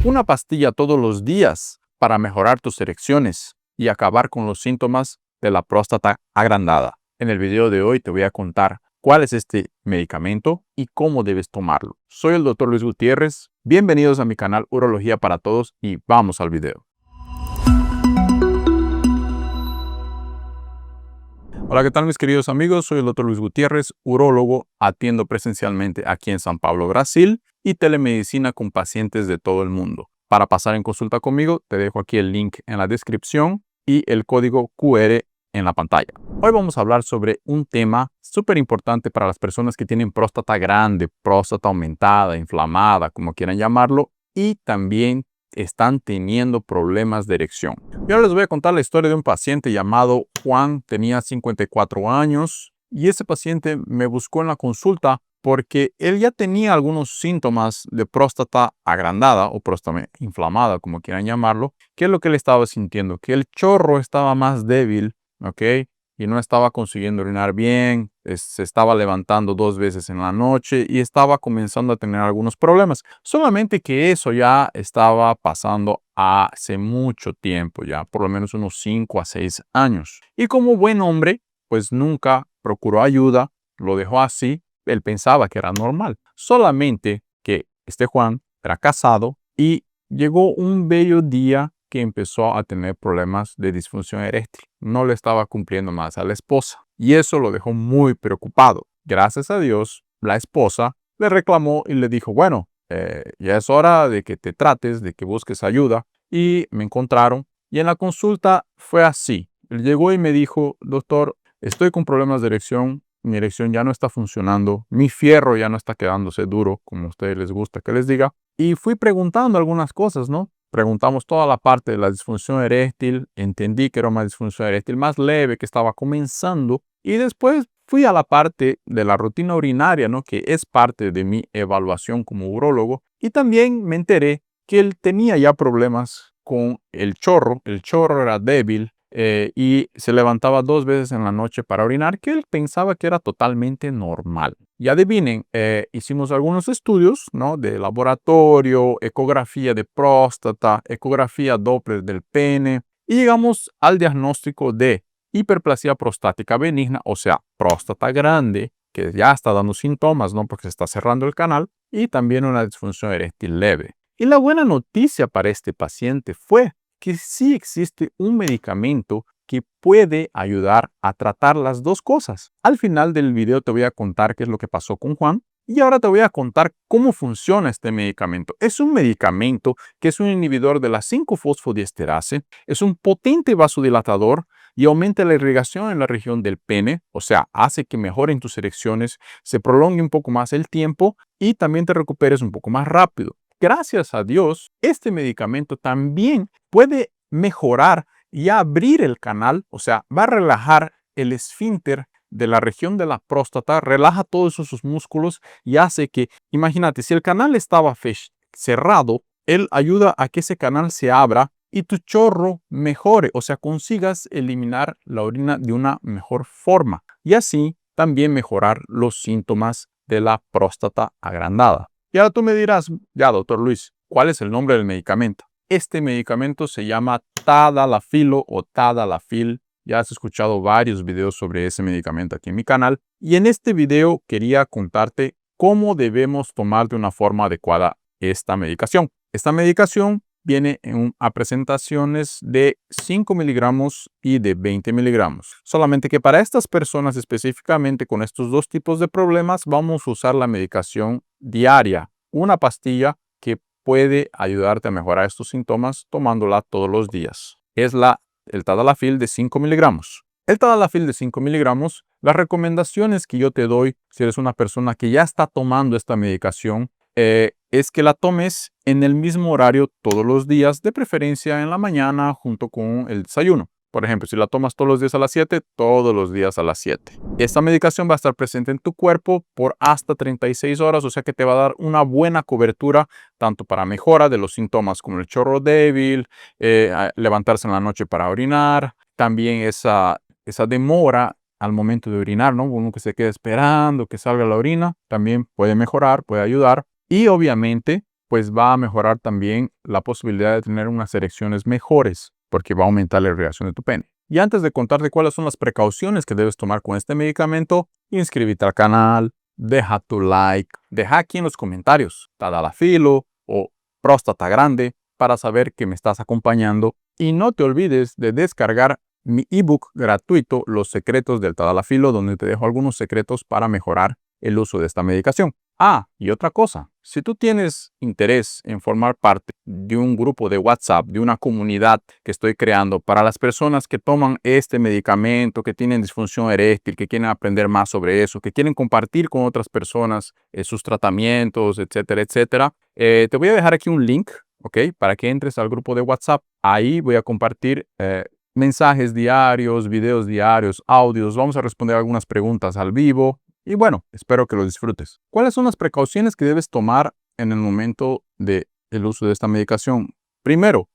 Una pastilla todos los días para mejorar tus erecciones y acabar con los síntomas de la próstata agrandada. En el video de hoy te voy a contar cuál es este medicamento y cómo debes tomarlo. Soy el Dr. Luis Gutiérrez. Bienvenidos a mi canal Urología para Todos y vamos al video. Hola, ¿qué tal mis queridos amigos? Soy el Dr. Luis Gutiérrez, urólogo, atiendo presencialmente aquí en San Pablo, Brasil y telemedicina con pacientes de todo el mundo. Para pasar en consulta conmigo, te dejo aquí el link en la descripción y el código QR en la pantalla. Hoy vamos a hablar sobre un tema súper importante para las personas que tienen próstata grande, próstata aumentada, inflamada, como quieran llamarlo, y también están teniendo problemas de erección. Y ahora les voy a contar la historia de un paciente llamado Juan. Tenía 54 años y ese paciente me buscó en la consulta porque él ya tenía algunos síntomas de próstata agrandada o próstata inflamada, como quieran llamarlo. ¿Qué es lo que él estaba sintiendo? Que el chorro estaba más débil, ¿ok? Y no estaba consiguiendo orinar bien, se estaba levantando 2 veces en la noche y estaba comenzando a tener algunos problemas. Solamente que eso ya estaba pasando hace mucho tiempo, ya por lo menos unos 5 a 6 años. Y como buen hombre, pues nunca procuró ayuda, lo dejó así. Él pensaba que era normal. Solamente que este Juan era casado y llegó un bello día que empezó a tener problemas de disfunción eréctil. No le estaba cumpliendo más a la esposa y eso lo dejó muy preocupado. Gracias a Dios, la esposa le reclamó y le dijo, bueno, ya es hora de que te trates, de que busques ayuda. Y me encontraron y en la consulta fue así. Él llegó y me dijo, doctor, estoy con problemas de erección, mi erección ya no está funcionando, mi fierro ya no está quedándose duro, como a ustedes les gusta que les diga. Y fui preguntando algunas cosas, ¿no? Preguntamos toda la parte de la disfunción eréctil, entendí que era una disfunción eréctil más leve que estaba comenzando y después fui a la parte de la rutina urinaria, ¿no? Que es parte de mi evaluación como urólogo y también me enteré que él tenía ya problemas con el chorro era débil y se levantaba 2 veces en la noche para orinar, que él pensaba que era totalmente normal. Y adivinen, hicimos algunos estudios, ¿no? De laboratorio, ecografía de próstata, ecografía Doppler del pene, y llegamos al diagnóstico de hiperplasia prostática benigna, o sea, próstata grande, que ya está dando síntomas, ¿no? Porque se está cerrando el canal, y también una disfunción eréctil leve. Y la buena noticia para este paciente fue que sí existe un medicamento que puede ayudar a tratar las dos cosas. Al final del video te voy a contar qué es lo que pasó con Juan y ahora te voy a contar cómo funciona este medicamento. Es un medicamento que es un inhibidor de la 5-fosfodiesterase, es un potente vasodilatador y aumenta la irrigación en la región del pene, o sea, hace que mejoren tus erecciones, se prolongue un poco más el tiempo y también te recuperes un poco más rápido. Gracias a Dios, este medicamento también puede mejorar y abrir el canal, o sea, va a relajar el esfínter de la región de la próstata, relaja todos esos músculos y hace que, imagínate, si el canal estaba cerrado, él ayuda a que ese canal se abra y tu chorro mejore, o sea, consigas eliminar la orina de una mejor forma y así también mejorar los síntomas de la próstata agrandada. Y ahora tú me dirás, ya doctor Luis, ¿cuál es el nombre del medicamento? Este medicamento se llama Tadalafilo o Tadalafil. Ya has escuchado varios videos sobre ese medicamento aquí en mi canal. Y en este video quería contarte cómo debemos tomar de una forma adecuada esta medicación. Esta medicación viene a presentaciones de 5 miligramos y de 20 miligramos. Solamente que para estas personas específicamente con estos dos tipos de problemas vamos a usar la medicación diaria, una pastilla que puede ayudarte a mejorar estos síntomas tomándola todos los días. Es el Tadalafil de 5 miligramos. El Tadalafil de 5 miligramos, las recomendaciones que yo te doy si eres una persona que ya está tomando esta medicación es que la tomes en el mismo horario todos los días, de preferencia en la mañana junto con el desayuno. Por ejemplo, si la tomas todos los días a las 7, todos los días a las 7. Esta medicación va a estar presente en tu cuerpo por hasta 36 horas, o sea que te va a dar una buena cobertura tanto para mejora de los síntomas como el chorro débil, levantarse en la noche para orinar, también esa demora al momento de orinar, ¿no? Uno que se quede esperando que salga la orina, también puede mejorar, puede ayudar. Y obviamente pues va a mejorar también la posibilidad de tener unas erecciones mejores, porque va a aumentar la irrigación de tu pene. Y antes de contarte cuáles son las precauciones que debes tomar con este medicamento, inscríbete al canal, deja tu like, deja aquí en los comentarios tadalafilo o próstata grande para saber que me estás acompañando. Y no te olvides de descargar mi ebook gratuito, Los secretos del tadalafilo, donde te dejo algunos secretos para mejorar el uso de esta medicación. Ah, y otra cosa, si tú tienes interés en formar parte de un grupo de WhatsApp, de una comunidad que estoy creando para las personas que toman este medicamento, que tienen disfunción eréctil, que quieren aprender más sobre eso, que quieren compartir con otras personas sus tratamientos, etcétera, etcétera, te voy a dejar aquí un link, ¿ok? Para que entres al grupo de WhatsApp. Ahí voy a compartir mensajes diarios, videos diarios, audios. Vamos a responder algunas preguntas al vivo. Y bueno, espero que lo disfrutes. ¿Cuáles son las precauciones que debes tomar en el momento del uso de esta medicación? Primero,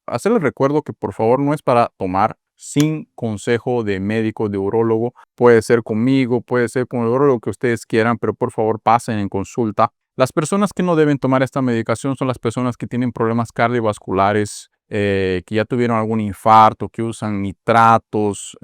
hacerles recuerdo que por favor no es para tomar sin consejo de médico, de urólogo. Puede ser conmigo, puede ser con el urólogo que ustedes quieran, pero por favor pasen en consulta. Las personas que no deben tomar esta medicación son las personas que tienen problemas cardiovasculares, que ya tuvieron algún infarto, que usan nitratos,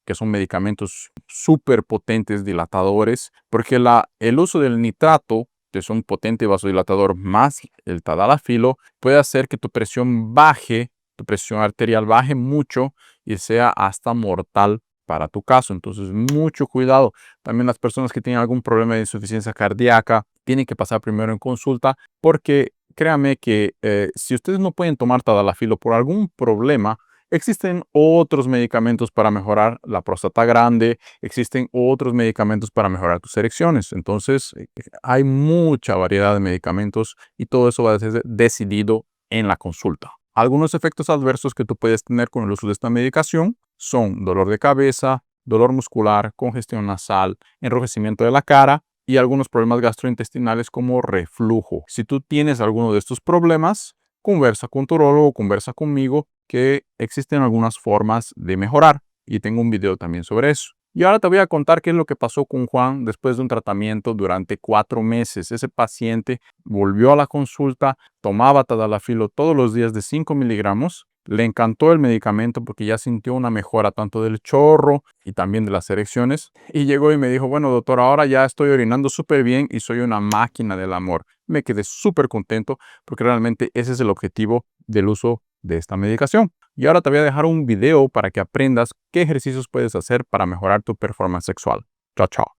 que son medicamentos súper potentes dilatadores, porque el uso del nitrato, que es un potente vasodilatador, más el tadalafilo, puede hacer que tu presión baje, tu presión arterial baje mucho y sea hasta mortal para tu caso. Entonces, mucho cuidado. También las personas que tienen algún problema de insuficiencia cardíaca tienen que pasar primero en consulta, porque créanme que si ustedes no pueden tomar tadalafilo por algún problema, existen otros medicamentos para mejorar la próstata grande, existen otros medicamentos para mejorar tus erecciones. Entonces, hay mucha variedad de medicamentos y todo eso va a ser decidido en la consulta. Algunos efectos adversos que tú puedes tener con el uso de esta medicación son dolor de cabeza, dolor muscular, congestión nasal, enrojecimiento de la cara y algunos problemas gastrointestinales como reflujo. Si tú tienes alguno de estos problemas, conversa con tu urólogo, conversa conmigo, que existen algunas formas de mejorar y tengo un video también sobre eso. Y ahora te voy a contar qué es lo que pasó con Juan después de un tratamiento durante 4 meses. Ese paciente volvió a la consulta, tomaba tadalafilo todos los días de 5 miligramos. Le encantó el medicamento porque ya sintió una mejora tanto del chorro y también de las erecciones. Y llegó y me dijo, bueno, doctor, ahora ya estoy orinando súper bien y soy una máquina del amor. Me quedé súper contento porque realmente ese es el objetivo del uso de esta medicación. Y ahora te voy a dejar un video para que aprendas qué ejercicios puedes hacer para mejorar tu performance sexual. Chao, chao.